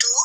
2,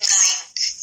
9।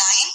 9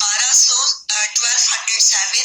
1207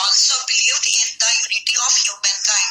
also believed in the unity of humankind।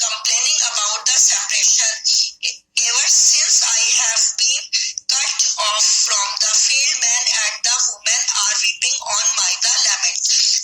complaining about the separation ever since I have been cut off from the field, man and the women are weeping on my the lament।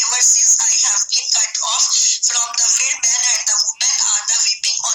ever since I have been cut off from the field, man and the women are the weeping on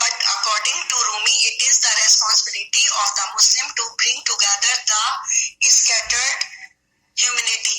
but according to Rumi it is the responsibility of the Muslim to bring together the scattered humanity।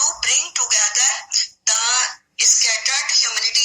to bring together the scattered humanity,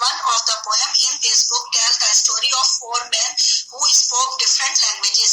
One of the poem in this book tells the story of 4 men who spoke different languages।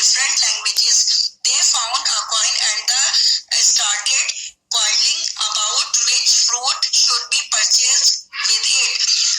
different languages। They found a coin and started quarreling about which fruit should be purchased with it।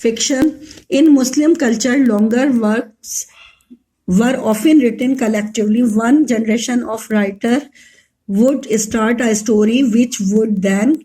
Fiction in Muslim culture, longer works were often written collectively. One generation of writer would start a story which would then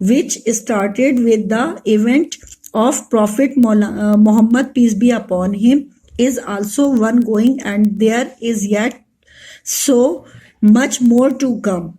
which started with the event of Prophet Muhammad, peace be upon him, is also one going, and there is yet so much more to come.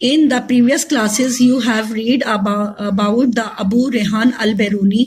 In the previous classes you have read about the Abu Rehan al-Biruni.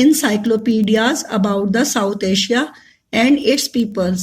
encyclopedias about the South Asia and its peoples.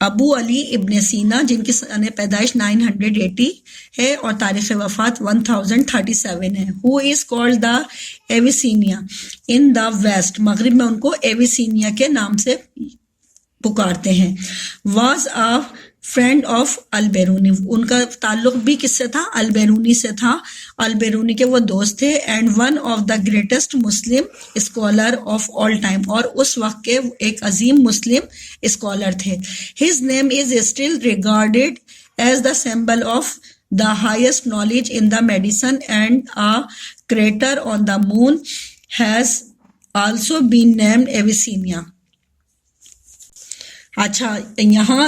ابو علی ابن سینا جن کی سن پیدائش 980 ہے اور تاریخ وفات 1037 ہے. ہو is called the ایویسینیا in the waste, مغرب میں ان کو ایویسینیا کے نام سے پکارتے ہیں. Was a friend of Albiruni, ان کا تعلق بھی کس سے تھا؟ البیرونی سے تھا. البیرونی کے وہ دوست تھے. And one of the greatest Muslim scholar of all time, اور اس وقت کے ایک عظیم مسلم اسکالر تھے. His name is still regarded as the symbol of the highest knowledge in the medicine and a crater on the moon has also been named Avicenna. اچھا، یہاں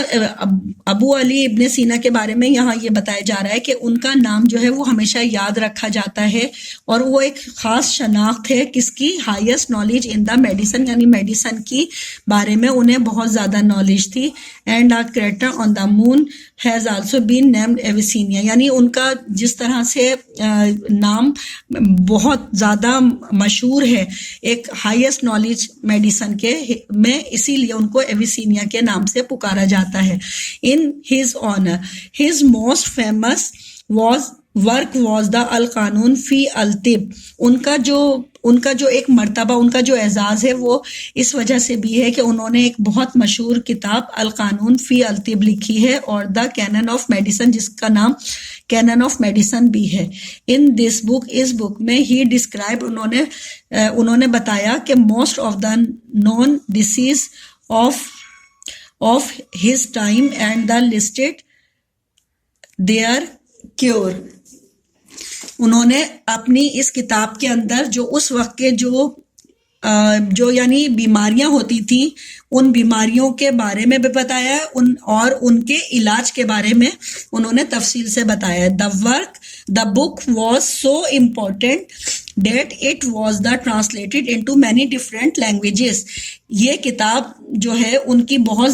ابو علی ابن سینا کے بارے میں یہاں یہ بتایا جا رہا ہے کہ ان کا نام جو ہے وہ ہمیشہ یاد رکھا جاتا ہے، اور وہ ایک خاص شناخت ہے کس کی؟ Highest knowledge in the medicine, یعنی میڈیسن کی بارے میں انہیں بہت زیادہ نالج تھی. And a crater on the moon has also been named Avicenna, یعنی ان کا جس طرح سے نام بہت زیادہ مشہور ہے ایک ہائیسٹ نالج میڈیسن کے میں، اسی لیے ان کو ایویسینیا کے نام سے پکارا جاتا ہے. In his honour his most famous work was the القانون فی الطب. ان کا جو ایک مرتبہ، ان کا جو اعزاز ہے وہ اس وجہ سے بھی ہے کہ انہوں نے ایک بہت مشہور کتاب القانون فی الطب لکھی ہے، اور دا کینن آف میڈیسن جس کا نام کینن آف میڈیسن بھی ہے. ان دس بک، اس بک میں ہی ڈسکرائب، انہوں نے بتایا کہ most of the known diseases of his time and the listed their cure. انہوں نے اپنی اس کتاب کے اندر جو اس وقت کے جو یعنی بیماریاں ہوتی تھیں ان بیماریوں کے بارے میں بھی بتایا اور ان کے علاج کے بارے میں انہوں نے تفصیل سے بتایا. The book was so important that it was translated into many different languages. یہ کتاب جو ہے ان کی بہت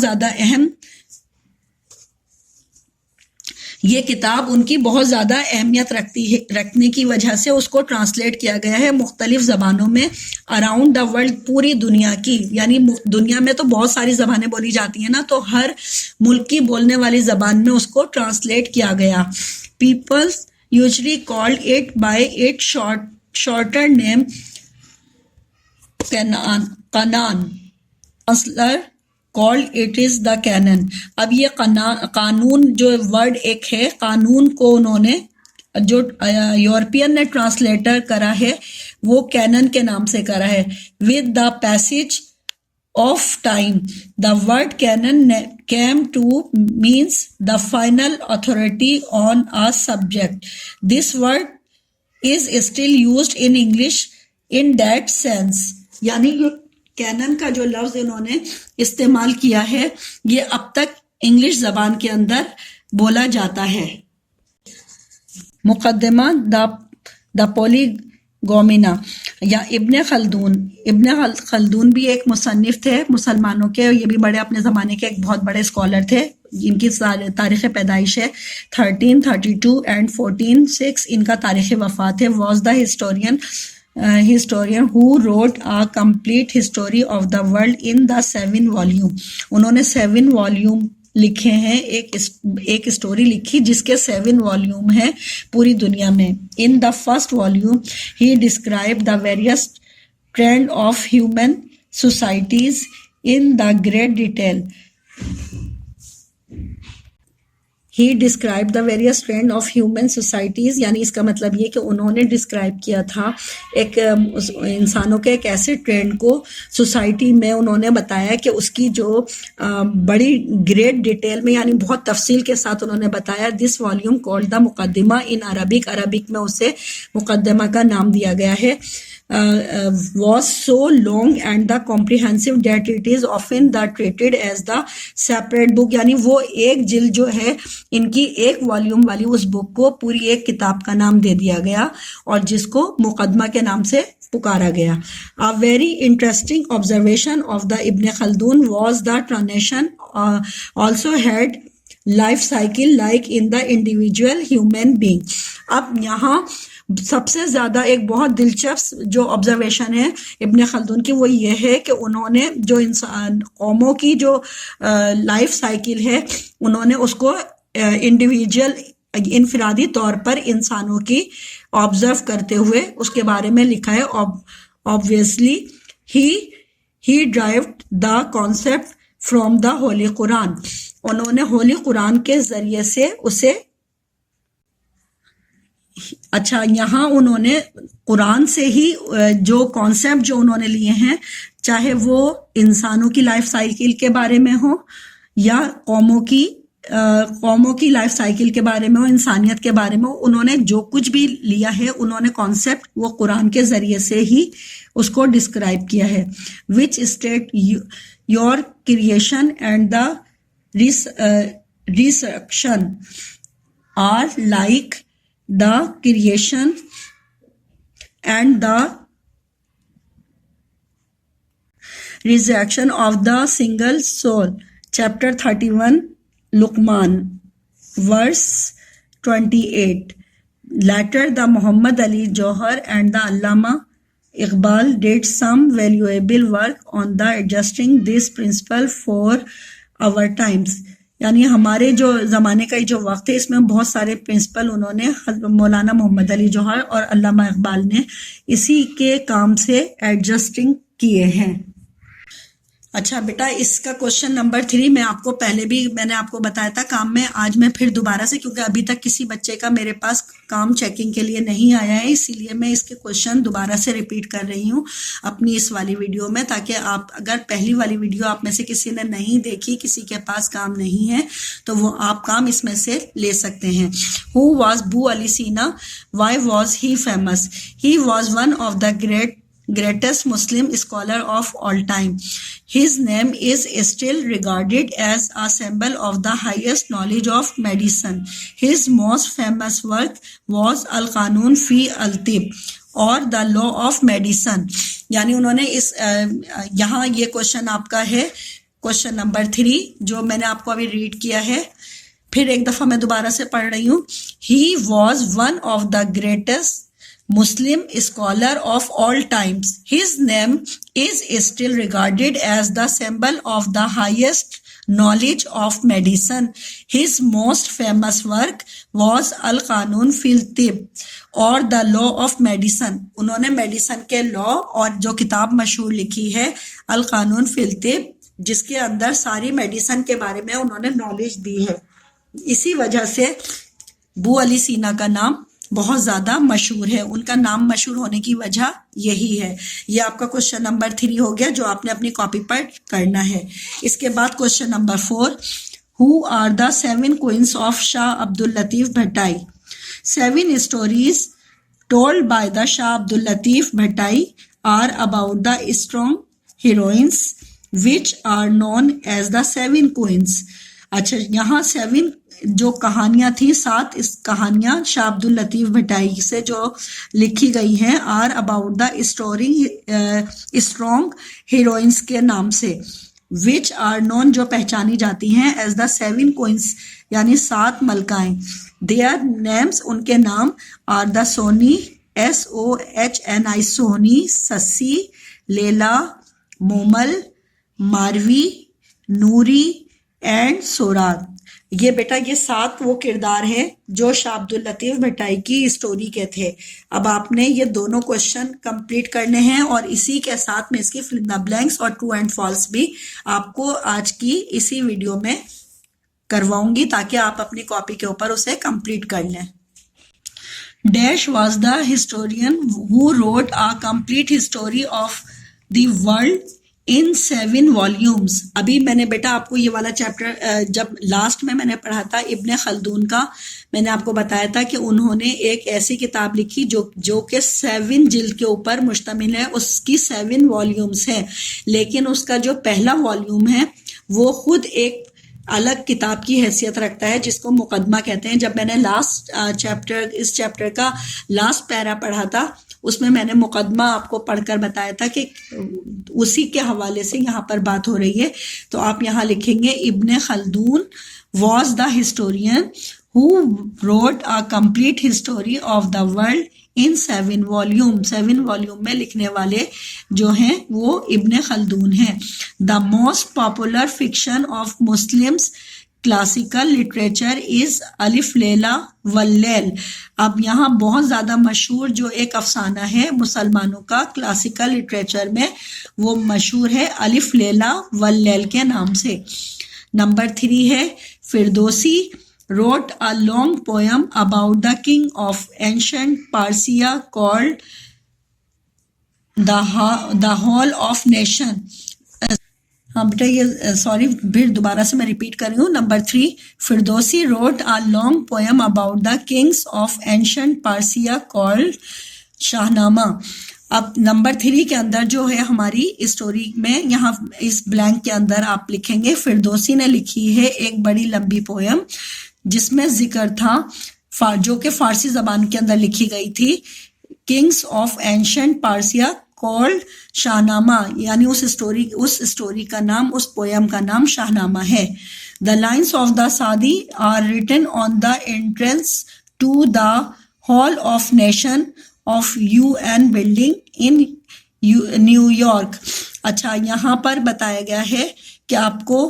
زیادہ اہمیت رکھنے کی وجہ سے اس کو ٹرانسلیٹ کیا گیا ہے مختلف زبانوں میں اراؤنڈ دا ورلڈ، پوری دنیا کی. یعنی دنیا میں تو بہت ساری زبانیں بولی جاتی ہیں نا، تو ہر ملک کی بولنے والی زبان میں اس کو ٹرانسلیٹ کیا گیا. People usually called it by it shorter name Qanan. Chancellor called it is the canon. اب یہ قانون جو ورڈ ایک ہے، قانون کو انہوں نے جو یورپین نے ٹرانسلیٹر کرا ہے وہ کینن کے نام سے کرا ہے. with the passage of time the word canon came to means the final authority on a subject. This word is still used in English in that sense. یعنی یہ کینن کا جو لفظ انہوں نے استعمال کیا ہے یہ اب تک انگلش زبان کے اندر بولا جاتا ہے. مقدمہ دا پولیگومینا یا ابن خلدون بھی ایک مصنف تھے مسلمانوں کے، یہ بھی بڑے اپنے زمانے کے ایک بہت بڑے اسکالر تھے. ان کی تاریخ پیدائش ہے 1332 اینڈ 1406 ان کا تاریخ وفات ہے. Was the historian who wrote a complete history of the world in the 7 volume. انہوں نے 7 والیوم لکھے ہیں، ایک اسٹوری لکھی جس کے 7 والیوم ہیں پوری دنیا میں. In the first volume he described the various trend of human societies in the great detail. He described the various trend of human societies، یعنی اس کا مطلب یہ کہ انہوں نے ڈسکرائب کیا تھا ایک انسانوں کے ایک ایسے ٹرینڈ کو سوسائٹی میں. انہوں نے بتایا کہ اس کی جو بڑی گریٹ ڈیٹیل میں یعنی بہت تفصیل کے ساتھ انہوں نے بتایا. دس والیوم کالڈ دا مقدمہ ان عربک میں اسے مقدمہ کا نام دیا گیا ہے. was so long and the comprehensive that it is often treated as the separate book. یعنی وہ ایک جلد جو ہے ان کی ایک والیوم والی اس بک کو پوری ایک کتاب کا نام دے دیا گیا اور جس کو مقدمہ کے نام سے پکارا گیا. A very interesting observation of the Ibn Khaldun was the transition also had life cycle like in the individual human being. اب یہاں سب سے زیادہ ایک بہت دلچسپ جو آبزرویشن ہے ابن خلدون کی وہ یہ ہے کہ انہوں نے جو انسان قوموں کی جو لائف سائیکل ہے انہوں نے اس کو انڈیویجول انفرادی طور پر انسانوں کی آبزرو کرتے ہوئے اس کے بارے میں لکھا ہے. obviously he derived the concept from the holy قرآن. انہوں نے ہولی قرآن کے ذریعے سے اسے اچھا یہاں انہوں نے قرآن سے ہی جو کانسیپٹ جو انہوں نے لیے ہیں چاہے وہ انسانوں کی لائف سائیکل کے بارے میں ہو یا قوموں کی لائف سائیکل کے بارے میں ہو, انسانیت کے بارے میں ہو, انہوں نے جو کچھ بھی لیا ہے انہوں نے کانسیپٹ وہ قرآن کے ذریعے سے ہی اس کو ڈسکرائب کیا ہے. Which state your creation and the resurrection are like the creation and the resurrection of the single soul. Chapter 31 Luqman verse 28. Later the Muhammad Ali Johar and the Allama Iqbal did some valuable work on the adjusting this principle for our times. یعنی ہمارے جو زمانے کا جو وقت ہے اس میں بہت سارے پرنسپل انہوں نے مولانا محمد علی جوہر اور علامہ اقبال نے اسی کے کام سے ایڈجسٹنگ کیے ہیں. اچھا بیٹا اس کا کوشچن نمبر 3 میں آپ کو پہلے بھی میں نے آپ کو بتایا تھا کام میں, آج میں پھر دوبارہ سے کیونکہ ابھی تک کسی بچے کا میرے پاس کام چیکنگ کے لیے نہیں آیا ہے اسی لیے میں اس کے کوشچن دوبارہ سے ریپیٹ کر رہی ہوں اپنی اس والی ویڈیو میں, تاکہ آپ اگر پہلی والی ویڈیو آپ میں سے کسی نے نہیں دیکھی, کسی کے پاس کام نہیں ہے تو وہ آپ کام اس میں سے لے سکتے ہیں. Who was Abu Ali Sina? Why was he famous? He was one of the greatest Muslim scholar of all time. His name is still regarded as a symbol of the highest knowledge of medicine. His most famous work was Al-Qanun fi al-Tib or the law of medicine. یعنی انہوں نے اس یہاں یہ question آپ کا ہے question number 3 جو میں نے آپ کو ابھی ریڈ کیا ہے, پھر ایک دفعہ میں دوبارہ سے پڑھ رہی ہوں. He was one of the greatest Muslim scholar of all times. His name is still regarded as the symbol of the highest knowledge of medicine. His most famous work was Al-Qanun fil Tib or the law of medicine. انہوں نے medicine کے لا اور جو کتاب مشہور لکھی ہے القانون فی الطب جس کے اندر ساری میڈیسن کے بارے میں انہوں نے نالج دی ہے. اسی وجہ سے ابو علی سینا کا نام بہت زیادہ مشہور ہے, ان کا نام مشہور ہونے کی وجہ یہی ہے. یہ آپ کا کوشچن نمبر 3 ہو گیا جو آپ نے اپنی کاپی پر کرنا ہے. اس کے بعد question number 4, Who are the 7 queens of Shah Abdul Latif Bhattai? 7 stories told by the Shah Abdul Latif Bhattai are about the strong heroines which are known as the 7 queens. اچھا یہاں 7 جو کہانیاں تھیں 7 اس کہانیاں شاہ عبد اللطیف بھٹائی سے جو لکھی گئی ہیں are about the strong heroines کے نام سے, وچ آر نون جو پہچانی جاتی ہیں ایز دا 7 کوئنس یعنی 7 ملکائیں. دیئر نیمز ان کے نام are the Sony SOHNI Sony, Sassi, Lila, Momal, Marvi, Noori and سورات. یہ بیٹا یہ 7 وہ کردار ہیں جو شاہ عبد اللطیف بھٹائی کی اسٹوری کے تھے. اب آپ نے یہ دونوں کوشچن کمپلیٹ کرنے ہیں اور اسی کے ساتھ میں اس کی فل ان دا بلینکس اور ٹرو اینڈ فالس بھی آپ کو آج کی اسی ویڈیو میں کرواؤں گی تاکہ آپ اپنی کاپی کے اوپر اسے کمپلیٹ کر لیں. Dash was the historian who wrote a complete history of the world in 7 volumes. ابھی میں نے بیٹا آپ کو یہ والا چیپٹر جب لاسٹ میں نے پڑھا تھا ابن خلدون کا, میں نے آپ کو بتایا تھا کہ انہوں نے ایک ایسی کتاب لکھی جو کہ 7 جلد کے اوپر مشتمل ہے, اس کی 7 والیومز ہیں, لیکن اس کا جو پہلا والیوم ہے وہ خود ایک الگ کتاب کی حیثیت رکھتا ہے جس کو مقدمہ کہتے ہیں. جب میں نے لاسٹ چیپٹر اس چیپٹر کا لاسٹ پیرا پڑھا تھا اس میں نے مقدمہ آپ کو پڑھ کر بتایا تھا کہ اسی کے حوالے سے یہاں پر بات ہو رہی ہے. تو آپ یہاں لکھیں گے ابن خلدون was the historian who wrote a complete history of the world in 7 volume. 7 volume میں لکھنے والے جو ہیں وہ ابن خلدون ہیں. The most popular fiction of Muslims classical literature is الف لیلا واللیل. اب یہاں بہت زیادہ مشہور جو ایک افسانہ ہے مسلمانوں کا کلاسیکل لٹریچر میں، وہ مشہور ہے الف لیلا واللیل کے نام سے. نمبر 3 ہے Firdausi wrote a long poem about the king of ancient Persia called the Hall of Nation. ہاں بیٹا یہ سوری پھر دوبارہ سے میں ریپیٹ کر رہی ہوں. Number 3 Firdausi wrote a long poem about the kings of ancient Persia called شاہ نامہ. اب نمبر 3 کے اندر جو ہے ہماری اسٹوری میں، یہاں اس بلینک کے اندر آپ لکھیں گے فردوسی نے لکھی ہے ایک بڑی لمبی پویم جس میں ذکر تھا جو کہ فارسی زبان کے اندر لکھی گئی تھی، کنگس آف اینشنٹ پارسیا کالڈ شاہ نامہ، یعنی اس اسٹوری کا نام، اس پویم کا نام شاہ نامہ ہے. The lines of the Sadi are written on the entrance to the Hall of Nation of UN building in new York. اچھا یہاں پر بتایا گیا ہے کہ آپ کو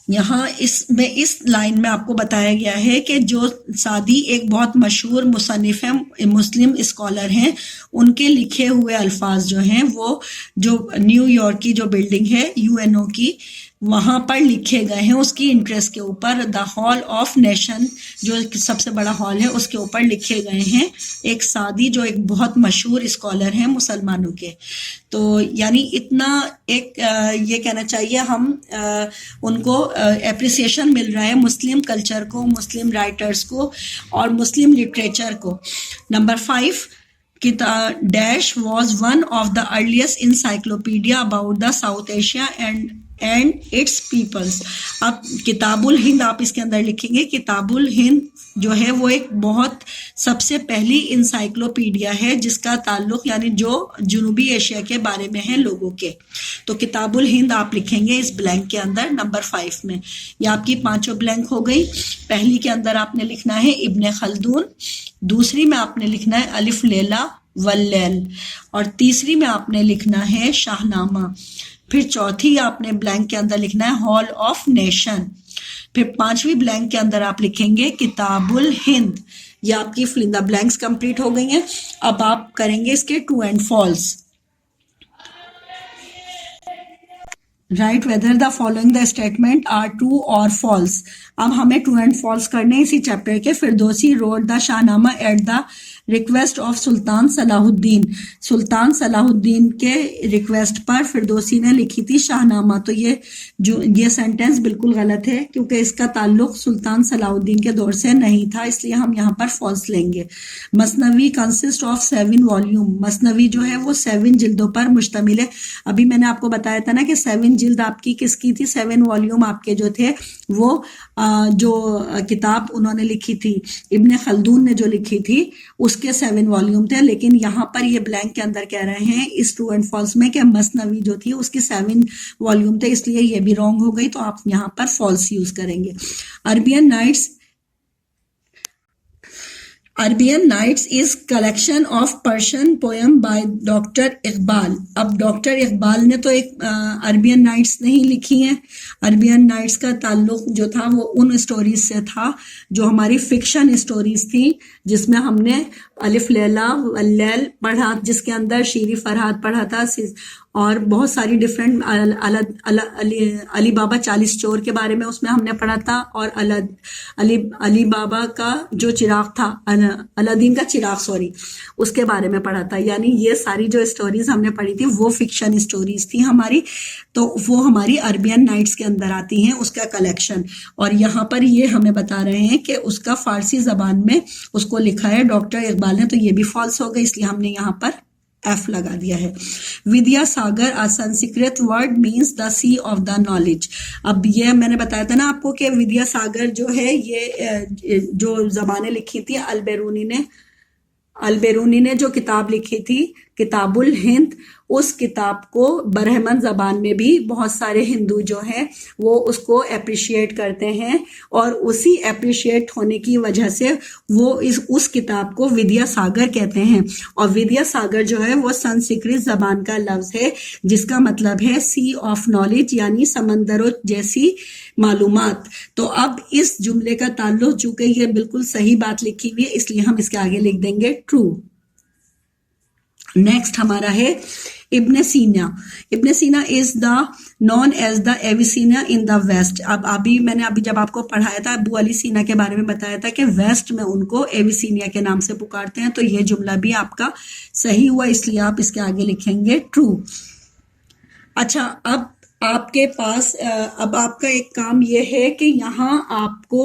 یہاں اس لائن میں آپ کو بتایا گیا ہے کہ جو سعدی ایک بہت مشہور مصنف ہیں، مسلم اسکالر ہیں، ان کے لکھے ہوئے الفاظ جو ہیں وہ جو نیو یارک کی جو بلڈنگ ہے UN کی، وہاں پر لکھے گئے ہیں اس کی انٹریسٹ کے اوپر. دا ہال آف نیشن جو سب سے بڑا ہال ہے اس کے اوپر لکھے گئے ہیں ایک سعدی جو ایک بہت مشہور اسکالر ہیں مسلمانوں کے. تو یعنی اتنا ایک یہ کہنا چاہیے ہم ان کو اپریسیشن مل رہا ہے مسلم کلچر کو، مسلم رائٹرز کو اور مسلم لٹریچر کو. Number 5 dash was one of the earliest encyclopedia about the South Asia and its peoples. اب کتاب الہند آپ اس کے اندر لکھیں گے. کتاب الہند جو ہے وہ ایک بہت سب سے پہلی انسائکلوپیڈیا ہے جس کا تعلق یعنی جو جنوبی ایشیا کے بارے میں ہے لوگوں کے. تو کتاب الہند آپ لکھیں گے اس بلینک کے اندر نمبر 5 میں. یہ آپ کی 5 بلینک ہو گئی. پہلی کے اندر آپ نے لکھنا ہے ابن خلدون، دوسری میں آپ نے لکھنا ہے الف لیلا واللیل، اور تیسری میں آپ نے لکھنا ہے شاہ نامہ. پھر چوتھی آپ نے بلینک کے اندر لکھنا ہے ہال آف نیشن. پھر 5ویں بلینک کے اندر آپ لکھیں گے کتاب الہند. یہ آپ کی فلندا بلینکس کمپلیٹ ہو گئی ہیں. اب آپ کریں گے اس کے true and false. Write whether the following the statement are true اور فالس. اب ہمیں ٹرو اینڈ فالس کرنے اسی چیپٹر کے. فردوسی روڈ دا شاہ نامہ ایٹ دا ریکویسٹ آف سلطان صلاح الدین. سلطان صلاح الدین کے ریکویسٹ پر فردوسی نے لکھی تھی شاہ نامہ. تو یہ سینٹینس بالکل غلط ہے کیونکہ اس کا تعلق سلطان صلاح الدین کے دور سے نہیں تھا، اس لیے ہم یہاں پر فالس لیں گے. مثنوی کنسسٹ آف 7 والیوم. مثنوی جو ہے وہ 7 جلدوں پر مشتمل ہے. ابھی میں نے آپ کو بتایا تھا نا کہ 7 جلد آپ کی کس کی تھی، 7 والیوم آپ کے جو تھے وہ جو کتاب انہوں نے لکھی تھی ابن خلدون نے جو لکھی تھی اس کے 7 والیوم تھے. لیکن یہاں پر یہ بلینک کے اندر کہہ رہے ہیں اس ٹرو اینڈ فالس میں کہ مثنوی جو تھی اس کی 7 والیوم تھے، اس لیے یہ بھی رانگ ہو گئی. تو آپ یہاں پر فالس یوز کریں گے. Arabian Nights is collection of Persian poem by doctor Iqbal. اب ڈاکٹر اقبال نے تو ایک عربین نائٹس نہیں لکھی ہیں. عربین نائٹس کا تعلق جو تھا وہ ان اسٹوریز سے تھا جو ہماری فکشن اسٹوریز تھیں جس میں ہم نے الف لیلا واللیل پڑھا، جس کے اندر شیری فرہاد پڑھا تھا اور بہت ساری ڈفرینٹ علی بابا 40 چور کے بارے میں اس میں ہم نے پڑھا تھا، اور علی بابا کا جو چراغ تھا، الادین کا چراغ اس کے بارے میں پڑھا تھا. یعنی یہ ساری جو اسٹوریز ہم نے پڑھی تھی وہ فکشن اسٹوریز تھی ہماری. تو وہ ہماری عربین نائٹس کے اندر آتی ہیں اس کا کلیکشن. اور یہاں پر یہ ہمیں بتا رہے ہیں کہ اس کا فارسی زبان میں اس کو لکھا ہے ڈاکٹر اقبال نے. تو یہ بھی فالس ہو گئی، اس لیے ہم نے یہاں پر ایف لگا دیا ہے. ودیا ساگر a Sanskrit word means the sea of the knowledge. اب یہ میں نے بتایا تھا نا آپ کو کہ ودیا ساگر جو ہے یہ جو زبانیں لکھی تھی البیرونی نے جو کتاب لکھی تھی کتاب الہند، اس کتاب کو برہمن زبان میں بھی بہت سارے ہندو جو ہیں وہ اس کو اپریشیٹ کرتے ہیں، اور اسی اپریشیٹ ہونے کی وجہ سے وہ اس کتاب کو ودیا ساگر کہتے ہیں. اور ودیا ساگر جو ہے وہ سنسکرت زبان کا لفظ ہے جس کا مطلب ہے سی آف نالج، یعنی سمندروں جیسی معلومات. تو اب اس جملے کا تعلق، چونکہ یہ بالکل صحیح بات لکھی ہوئی ہے اس لیے ہم اس کے آگے لکھ دیں گے ٹرو. نیکسٹ ہمارا ہے ابن سینا. ابن سینا is the known as the Avicenna in the west. اب میں نے ابھی جب آپ کو پڑھایا تھا ابو علی سینا کے بارے میں بتایا تھا کہ ویسٹ میں ان کو ایویسینیا کے نام سے پکارتے ہیں، تو یہ جملہ بھی آپ کا صحیح ہوا، اس لیے آپ اس کے آگے لکھیں گے ٹرو. اچھا، اب آپ کے پاس اب آپ کا ایک کام یہ ہے کہ یہاں آپ کو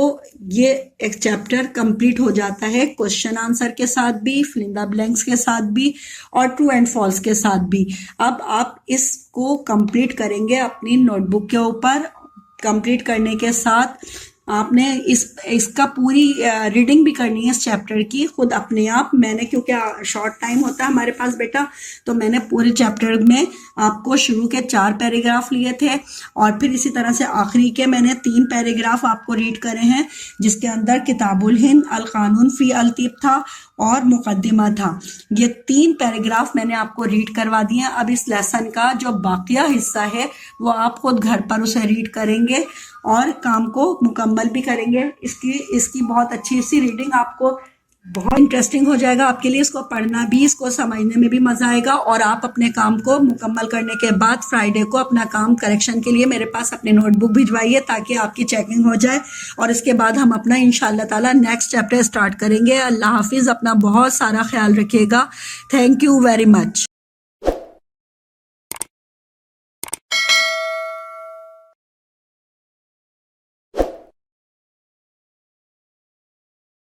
یہ ایک چیپٹر کمپلیٹ ہو جاتا ہے کوشچن آنسر کے ساتھ بھی، فل ان دا بلینکس کے ساتھ بھی، اور ٹرو اینڈ فالس کے ساتھ بھی. اب آپ اس کو کمپلیٹ کریں گے اپنی نوٹ بک کے اوپر. کمپلیٹ کرنے کے ساتھ آپ نے اس کا پوری ریڈنگ بھی کرنی ہے اس چیپٹر کی خود اپنے آپ. میں نے کیونکہ شارٹ ٹائم ہوتا ہے ہمارے پاس بیٹا، تو میں نے پورے چیپٹر میں آپ کو شروع کے 4 پیراگراف لیے تھے، اور پھر اسی طرح سے آخری کے میں نے 3 پیراگراف آپ کو ریڈ کرے ہیں، جس کے اندر کتاب الہند، القانون فی الطب تھا اور مقدمہ تھا. یہ 3 پیراگراف میں نے آپ کو ریڈ کروا دیے ہیں. اب اس لیسن کا جو باقیہ حصہ ہے وہ آپ خود گھر پر اسے ریڈ کریں گے اور کام کو مکمل بھی کریں گے. اس کی بہت اچھی سی ریڈنگ آپ کو بہت انٹرسٹنگ ہو جائے گا آپ کے لیے. اس کو پڑھنا بھی، اس کو سمجھنے میں بھی مزہ آئے گا، اور آپ اپنے کام کو مکمل کرنے کے بعد فرائیڈے کو اپنا کام کریکشن کے لیے میرے پاس اپنے نوٹ بک بھجوائیے تاکہ آپ کی چیکنگ ہو جائے، اور اس کے بعد ہم اپنا انشاءاللہ تعالیٰ نیکسٹ چیپٹر اسٹارٹ کریں گے. اللہ حافظ، اپنا بہت سارا خیال رکھیے گا. Thank you very much.